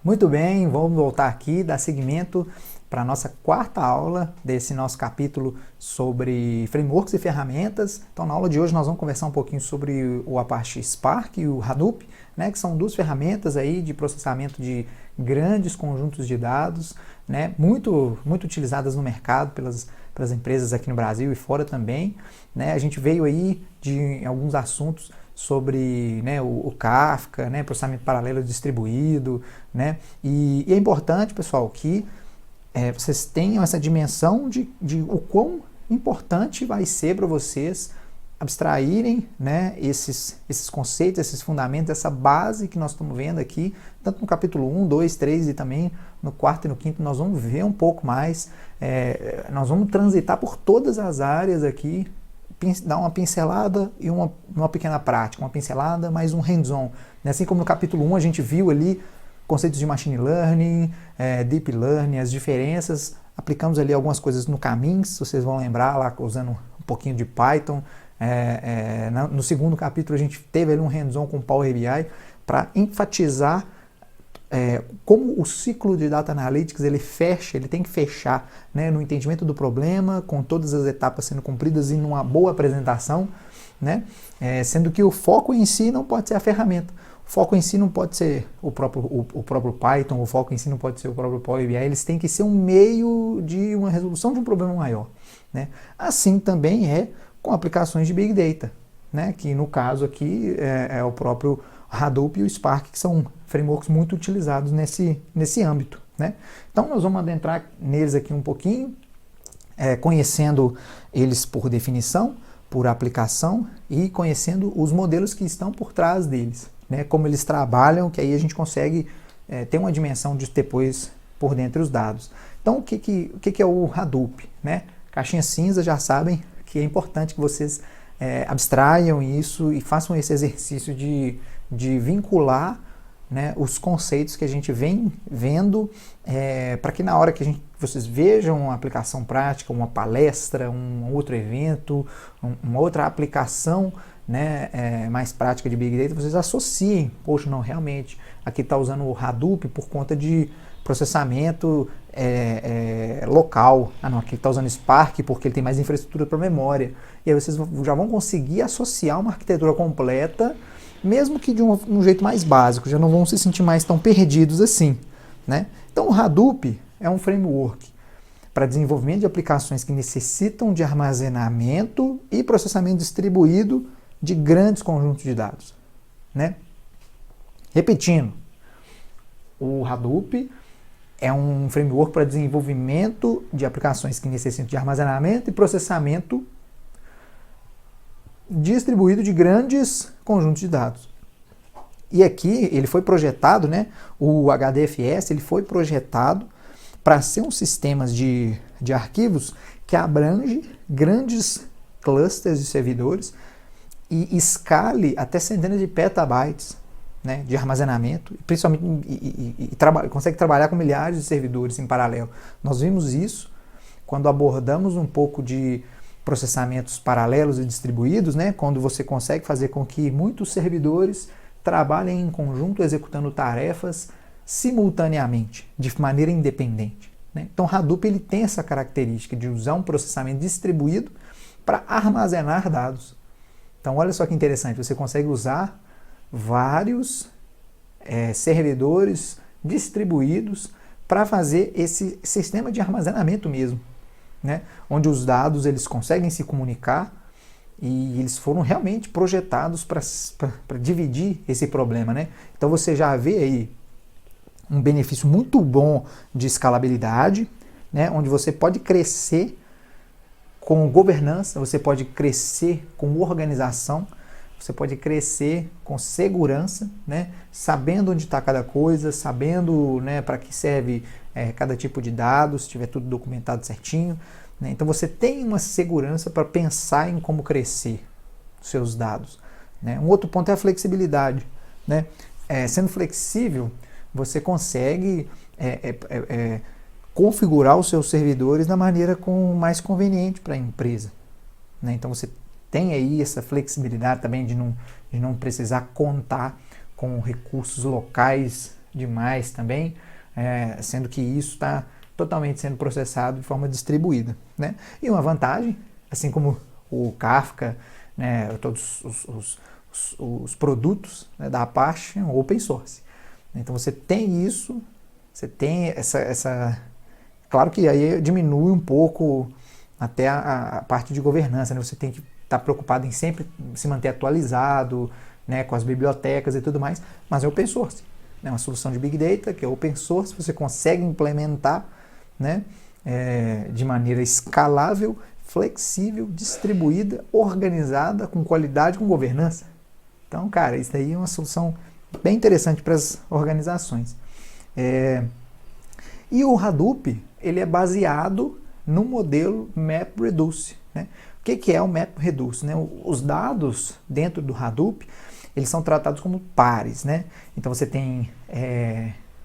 Muito bem, vamos voltar aqui, dar seguimento para a nossa quarta aula desse nosso capítulo sobre frameworks e ferramentas. Então, na aula de hoje nós vamos conversar um pouquinho sobre o Apache Spark e o Hadoop, né, que são duas ferramentas aí de processamento de grandes conjuntos de dados, né, muito utilizadas no mercado pelas empresas aqui no Brasil e fora também, né. A gente veio aí de alguns assuntos sobre, né, o Kafka, né, processamento paralelo distribuído, né, e é importante, pessoal, que vocês tenham essa dimensão de o quão importante vai ser para vocês abstraírem, né, esses conceitos, esses fundamentos, essa base que nós estamos vendo aqui, tanto no capítulo 1, 2, 3 e também no quarto e no quinto, nós vamos ver um pouco mais, nós vamos transitar por todas as áreas aqui, dar uma pincelada e uma pequena prática, uma pincelada mais um hands-on. Assim como no capítulo 1 a gente viu ali conceitos de machine learning, deep learning, as diferenças, aplicamos ali algumas coisas no caminho, se vocês vão lembrar lá usando um pouquinho de Python. No segundo capítulo a gente teve ali um hands-on com Power BI para enfatizar como o ciclo de Data Analytics ele tem que fechar, né, no entendimento do problema, com todas as etapas sendo cumpridas e numa boa apresentação, né, sendo que o foco em si não pode ser a ferramenta, o foco em si não pode ser o próprio Python, o foco em si não pode ser o próprio Power BI, eles têm que ser um meio de uma resolução de um problema maior, né. Assim também é com aplicações de Big Data, né, que no caso aqui é o próprio Hadoop e o Spark, que são frameworks muito utilizados nesse âmbito, né? Então nós vamos adentrar neles aqui um pouquinho, conhecendo eles por definição, por aplicação e conhecendo os modelos que estão por trás deles, né? Como eles trabalham, que aí a gente consegue ter uma dimensão de depois por dentro os dados. Então o que é o Hadoop, né? Caixinha cinza, já sabem que é importante que vocês abstraiam isso e façam esse exercício de vincular, né, os conceitos que a gente vem vendo, para que na hora que vocês vejam uma aplicação prática, uma palestra, um outro evento, uma outra aplicação, né, mais prática de Big Data, vocês associem, poxa, não, realmente, aqui está usando o Hadoop por conta de processamento local, não, aqui está usando Spark porque ele tem mais infraestrutura para memória, e aí vocês já vão conseguir associar uma arquitetura completa, mesmo que de um jeito mais básico, já não vão se sentir mais tão perdidos assim, né? Então o Hadoop é um framework para desenvolvimento de aplicações que necessitam de armazenamento e processamento distribuído de grandes conjuntos de dados, né? Repetindo, o Hadoop é um framework para desenvolvimento de aplicações que necessitam de armazenamento e processamento distribuído de grandes conjuntos de dados. E aqui ele foi projetado, né, o HDFS ele foi projetado para ser um sistema de arquivos que abrange grandes clusters de servidores e escale até centenas de petabytes, né, de armazenamento, principalmente consegue trabalhar com milhares de servidores em paralelo. Nós vimos isso quando abordamos um pouco de processamentos paralelos e distribuídos, né, quando você consegue fazer com que muitos servidores trabalhem em conjunto executando tarefas simultaneamente, de maneira independente, né? Então Hadoop ele tem essa característica de usar um processamento distribuído para armazenar dados. Então olha só que interessante, você consegue usar vários servidores distribuídos para fazer esse sistema de armazenamento mesmo, né? Onde os dados eles conseguem se comunicar e eles foram realmente projetados para dividir esse problema, né? Então você já vê aí um benefício muito bom de escalabilidade, né? Onde você pode crescer com governança, você pode crescer com organização, você pode crescer com segurança, né? Sabendo onde está cada coisa, sabendo, né, para que serve cada tipo de dados, se tiver tudo documentado certinho, né? Então você tem uma segurança para pensar em como crescer os seus dados, né? Um outro ponto é a flexibilidade, né? Sendo flexível, você consegue configurar os seus servidores da maneira mais conveniente para a empresa, né? Então você tem aí essa flexibilidade também de não precisar contar com recursos locais demais também, sendo que isso está totalmente sendo processado de forma distribuída, né? E uma vantagem, assim como o Kafka, né, todos os produtos, né, da Apache são open source. Então você tem isso, você tem essa... Claro que aí diminui um pouco até a parte de governança, né? Você tem que estar preocupado em sempre se manter atualizado, né, com as bibliotecas e tudo mais, mas é open source. É uma solução de Big Data que é open source, você consegue implementar, né, de maneira escalável, flexível, distribuída, organizada, com qualidade, com governança. Então, cara, isso daí é uma solução bem interessante para as organizações. E o Hadoop, ele é baseado no modelo MapReduce, né? O que é o MapReduce, né? Os dados dentro do Hadoop, eles são tratados como pares, né? Então você tem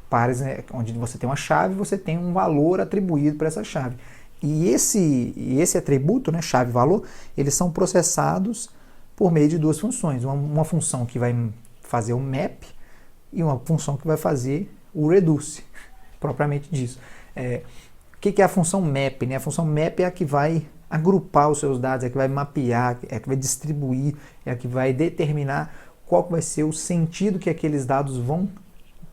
pares, né, onde você tem uma chave, você tem um valor atribuído para essa chave. E esse atributo, né, chave e valor, eles são processados por meio de duas funções. Uma função que vai fazer o map e uma função que vai fazer o reduce, propriamente disso. O que é a função map, né? A função map é a que vai agrupar os seus dados, é a que vai mapear, é a que vai distribuir, é a que vai determinar qual vai ser o sentido que aqueles dados vão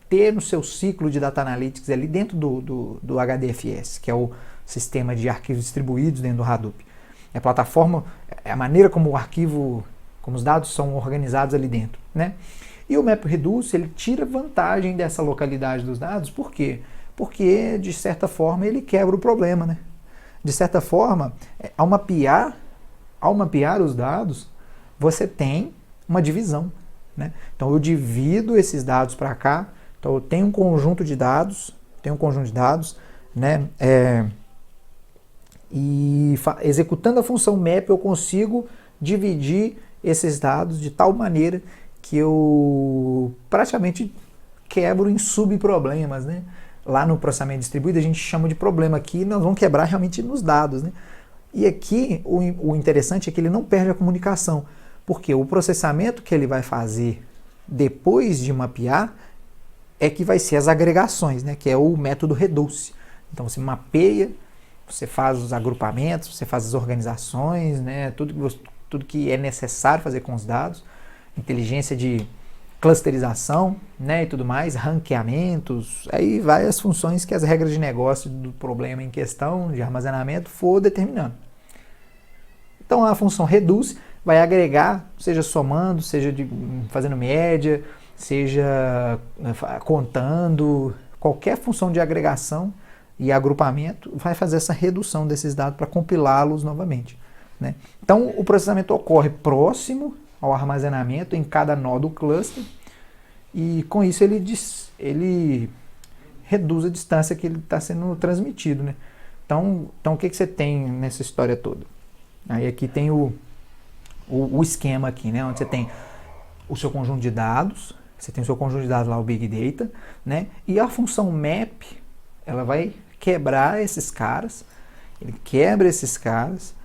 ter no seu ciclo de Data Analytics ali dentro do HDFS, que é o sistema de arquivos distribuídos dentro do Hadoop. É a plataforma, é a maneira como como os dados são organizados ali dentro, né? E o MapReduce, ele tira vantagem dessa localidade dos dados, por quê? Porque, de certa forma, ele quebra o problema, né? De certa forma, ao mapear os dados, você tem uma divisão, né? Então, eu divido esses dados para cá, então eu tenho um conjunto de dados, né? E executando a função map, eu consigo dividir esses dados de tal maneira que eu praticamente quebro em subproblemas, né? Lá no processamento distribuído a gente chama de problema, aqui nós vamos quebrar realmente nos dados, né? E aqui o interessante é que ele não perde a comunicação, porque o processamento que ele vai fazer depois de mapear é que vai ser as agregações, né? Que é o método reduce. Então você mapeia, você faz os agrupamentos, você faz as organizações, né? Tudo que é necessário fazer com os dados, inteligência de clusterização, né, e tudo mais, ranqueamentos, aí vai as funções que as regras de negócio do problema em questão de armazenamento for determinando. Então a função reduce vai agregar, seja somando, seja fazendo média, seja contando, qualquer função de agregação e agrupamento vai fazer essa redução desses dados para compilá-los novamente, né? Então o processamento ocorre próximo ao armazenamento em cada nó do cluster, e com isso ele reduz a distância que ele está sendo transmitido, né? Então o que você tem nessa história toda? Aí aqui tem o esquema aqui, né? Onde você tem o seu conjunto de dados, você tem o seu conjunto de dados lá, o Big Data, né? E a função map, ela vai quebrar esses caras, ele quebra esses caras,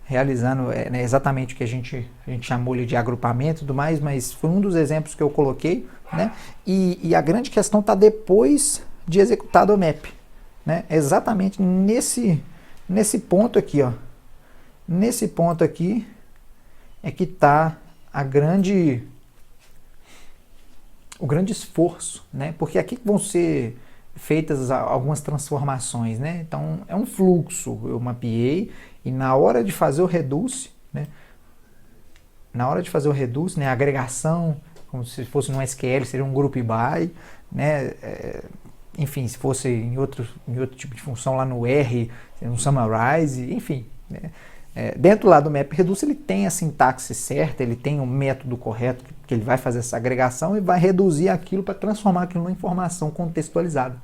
realizando né, exatamente o que a gente chamou de agrupamento e tudo mais, mas foi um dos exemplos que eu coloquei, né? E a grande questão está depois de executado o map, né? Exatamente nesse ponto aqui, ó. Nesse ponto aqui é que está o grande esforço, né? Porque aqui vão ser feitas algumas transformações, né? Então é um fluxo, eu mapeei, e na hora de fazer o reduce, né? Na hora de fazer o reduce, né? A agregação, como se fosse no SQL, seria um group by, né? Enfim, se fosse em outro tipo de função lá no R, um summarize, enfim, né? Dentro lá do MapReduce ele tem a sintaxe certa, ele tem o método correto, que ele vai fazer essa agregação e vai reduzir aquilo para transformar aquilo numa informação contextualizada,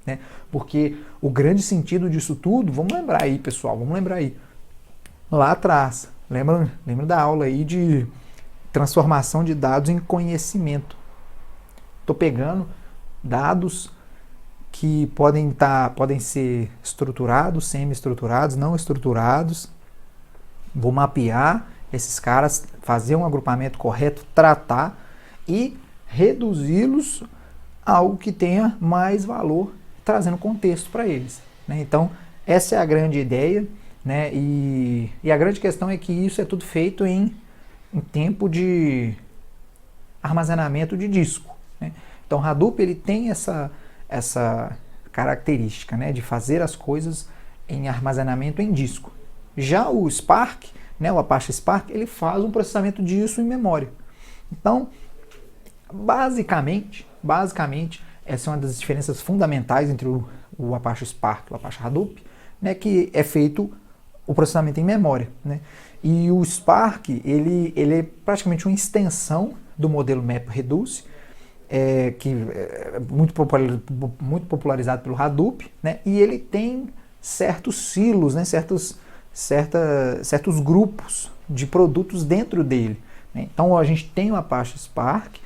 né? Porque o grande sentido disso tudo, vamos lembrar aí, pessoal, lá atrás, lembra da aula aí de transformação de dados em conhecimento. Estou pegando dados que podem ser estruturados, semi-estruturados, não estruturados, vou mapear esses caras, fazer um agrupamento correto, tratar e reduzi-los algo que tenha mais valor, trazendo contexto para eles, né? Então, essa é a grande ideia, né? E a grande questão é que isso é tudo feito em tempo de armazenamento de disco, né? Então, o Hadoop ele tem essa característica, né, de fazer as coisas em armazenamento em disco. Já o Spark, né, o Apache Spark, ele faz um processamento disso em memória. Então, basicamente, essa é uma das diferenças fundamentais entre o Apache Spark e o Apache Hadoop, né, que é feito o processamento em memória, né? E o Spark, ele é praticamente uma extensão do modelo MapReduce, que é muito popularizado pelo Hadoop, né? E ele tem certos silos, né? certos grupos de produtos dentro dele, né? Então a gente tem o Apache Spark,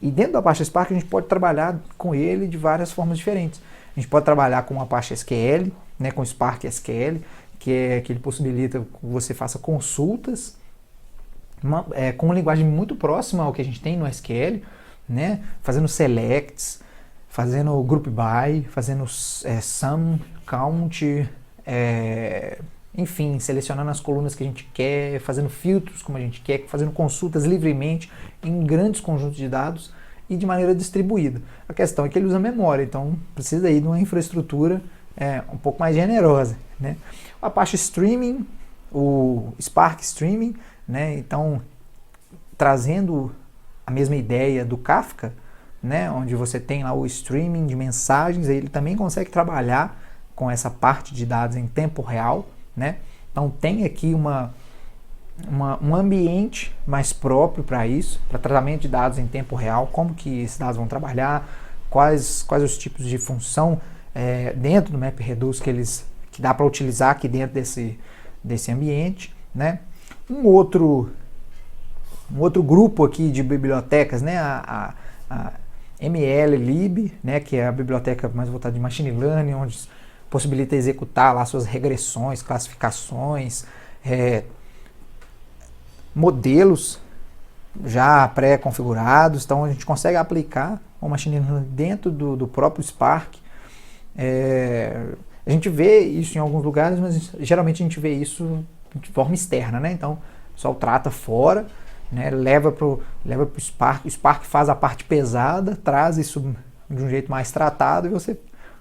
e dentro do Apache Spark a gente pode trabalhar com ele de várias formas diferentes. A gente pode trabalhar com o Apache SQL, né? Com o Spark SQL, que ele possibilita que você faça consultas com uma linguagem muito próxima ao que a gente tem no SQL, né? Fazendo selects, fazendo group by, fazendo sum, count, enfim, selecionando as colunas que a gente quer, fazendo filtros como a gente quer, fazendo consultas livremente em grandes conjuntos de dados e de maneira distribuída. A questão é que ele usa memória, então precisa aí de uma infraestrutura um pouco mais generosa, né? O Apache Streaming, o Spark Streaming, né? Então, trazendo a mesma ideia do Kafka, né? Onde você tem lá o streaming de mensagens, ele também consegue trabalhar com essa parte de dados em tempo real, né? Então tem aqui um ambiente mais próprio para isso, para tratamento de dados em tempo real, como que esses dados vão trabalhar, quais os tipos de função dentro do MapReduce que dá para utilizar aqui dentro desse ambiente, né? Um outro grupo aqui de bibliotecas, né? A MLlib, né? Que é a biblioteca mais voltada de machine learning, onde possibilita executar lá suas regressões, classificações, modelos já pré-configurados. Então a gente consegue aplicar o machine learning dentro do próprio Spark. A gente vê isso em alguns lugares, mas geralmente a gente vê isso de forma externa, né? Então o pessoal trata fora, né? leva para o Spark, o Spark faz a parte pesada, traz isso de um jeito mais tratado e você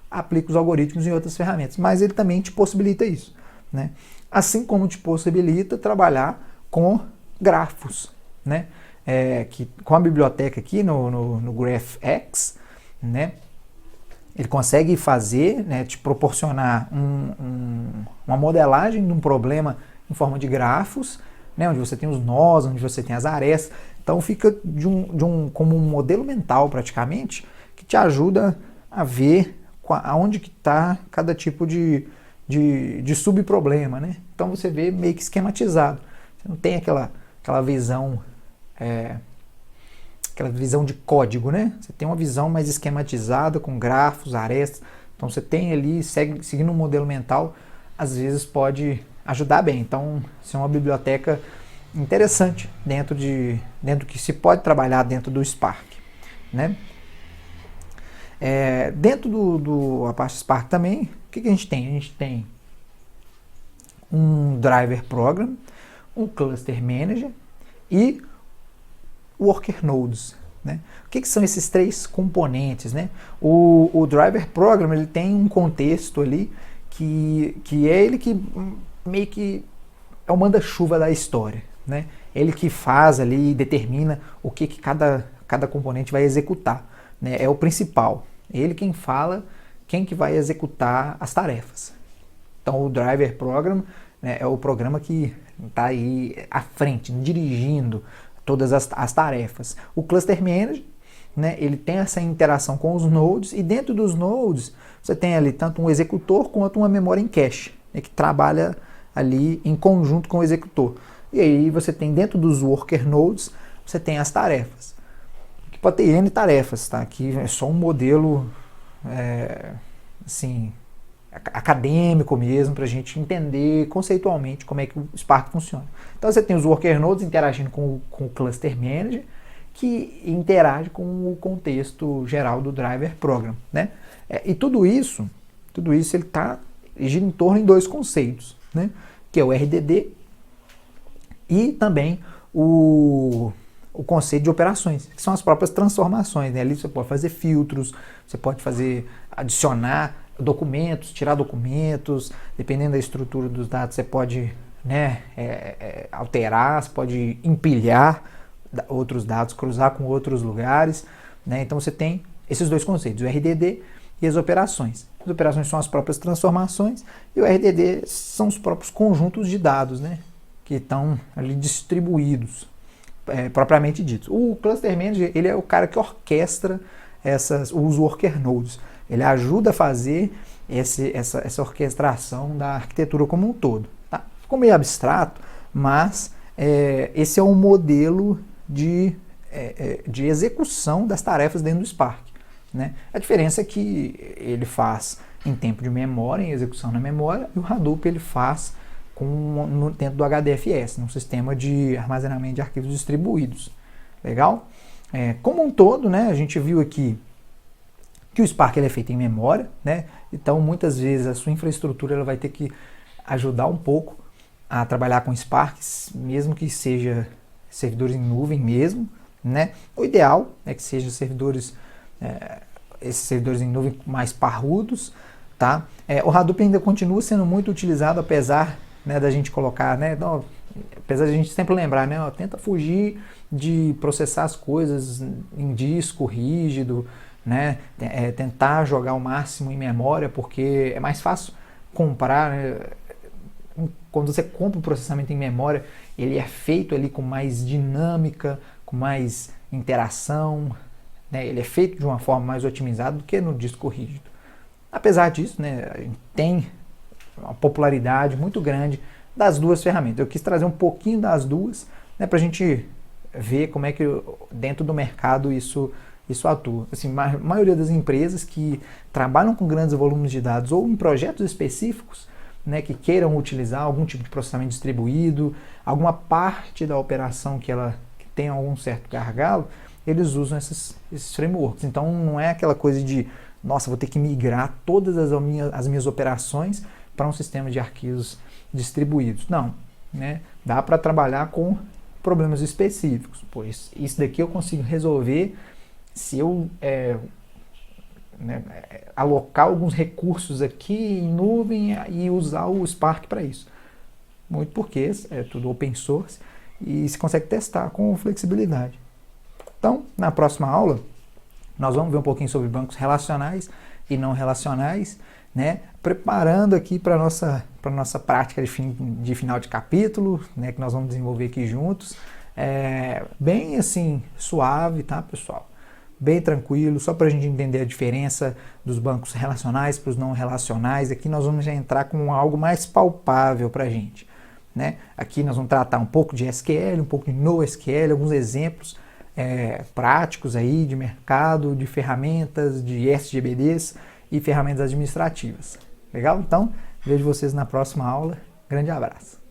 aplica os algoritmos em outras ferramentas, mas ele também te possibilita isso, né? Assim como te possibilita trabalhar com grafos, né? Que com a biblioteca aqui no GraphX, né? Ele consegue fazer, né, te proporcionar uma modelagem de um problema em forma de grafos, né, onde você tem os nós, onde você tem as arestas. Então fica como um modelo mental praticamente, que te ajuda a ver aonde que está cada tipo de subproblema, né? Então você vê meio que esquematizado. Você não tem aquela visão de código, né? Você tem uma visão mais esquematizada, com grafos, arestas. Então você tem ali, seguindo um modelo mental, às vezes pode ajudar bem. Então, isso é uma biblioteca interessante dentro que se pode trabalhar dentro do Spark, né? Dentro do Apache Spark também, o que a gente tem? A gente tem um driver program, um cluster manager e worker nodes, né? O que são esses três componentes, né? O driver program ele tem um contexto ali que é ele que meio que é o manda-chuva da história, né? Ele que faz ali e determina o que cada componente vai executar, né? É o principal. Ele quem fala quem que vai executar as tarefas. Então o driver program, né, é o programa que está aí à frente, dirigindo todas as tarefas. O cluster manager, né, ele tem essa interação com os nodes, e dentro dos nodes você tem ali tanto um executor quanto uma memória em cache, né, que trabalha ali em conjunto com o executor. E aí você tem dentro dos worker nodes, você tem as tarefas. Que pode ter N tarefas, tá? Aqui é só um modelo assim, acadêmico mesmo, para a gente entender conceitualmente como é que o Spark funciona. Então você tem os worker nodes interagindo com o cluster manager, que interage com o contexto geral do driver program, né? E tudo isso ele está gira em torno de dois conceitos, né? Que é o RDD e também o conceito de operações, que são as próprias transformações, né? Ali você pode fazer filtros, você pode adicionar documentos, tirar documentos, dependendo da estrutura dos dados, você pode, né, alterar, você pode empilhar outros dados, cruzar com outros lugares, né? Então você tem esses dois conceitos, o RDD e as operações. As operações são as próprias transformações e o RDD são os próprios conjuntos de dados, né, que estão ali distribuídos, propriamente dito. O Cluster Manager, ele é o cara que orquestra os worker nodes. Ele ajuda a fazer essa orquestração da arquitetura como um todo. Tá? Ficou meio abstrato, mas esse é um modelo de execução das tarefas dentro do Spark, né? A diferença é que ele faz em tempo de memória, em execução na memória, e o Hadoop ele faz dentro do HDFS, num sistema de armazenamento de arquivos distribuídos. Legal? Como um todo, né, a gente viu aqui que o Spark ele é feito em memória, né? Então muitas vezes a sua infraestrutura ela vai ter que ajudar um pouco a trabalhar com Spark, mesmo que seja servidores em nuvem mesmo, né? O ideal é que sejam esses servidores em nuvem mais parrudos, tá? O Hadoop ainda continua sendo muito utilizado, apesar, né, da gente colocar, né? Não, apesar de a gente sempre lembrar, né? Tenta fugir de processar as coisas em disco rígido, né? Tentar jogar o máximo em memória, porque é mais fácil comprar, né? Quando você compra o processamento em memória, ele é feito ali com mais dinâmica, com mais interação, né? Ele é feito de uma forma mais otimizada do que no disco rígido. Apesar disso, né, a gente tem uma popularidade muito grande das duas ferramentas. Eu quis trazer um pouquinho das duas, né, para a gente ver como é que dentro do mercado isso atua. Assim, a maioria das empresas que trabalham com grandes volumes de dados ou em projetos específicos, né, que queiram utilizar algum tipo de processamento distribuído, alguma parte da operação que tem algum certo gargalo, eles usam esses frameworks. Então não é aquela coisa de, nossa, vou ter que migrar todas as minhas operações para um sistema de arquivos distribuídos. Não, né? Dá para trabalhar com problemas específicos, pois isso daqui eu consigo resolver se eu alocar alguns recursos aqui em nuvem e usar o Spark para isso. Muito porque é tudo open source e se consegue testar com flexibilidade. Então, na próxima aula, nós vamos ver um pouquinho sobre bancos relacionais e não relacionais, né? Preparando aqui para a nossa prática de final de capítulo, né? Que nós vamos desenvolver aqui juntos. Bem assim, suave, tá, pessoal? Bem tranquilo, só para a gente entender a diferença dos bancos relacionais para os não relacionais. Aqui nós vamos já entrar com algo mais palpável para a gente, né? Aqui nós vamos tratar um pouco de SQL, um pouco de NoSQL, alguns exemplos práticos aí de mercado, de ferramentas, de SGBDs e ferramentas administrativas. Legal? Então, vejo vocês na próxima aula. Grande abraço.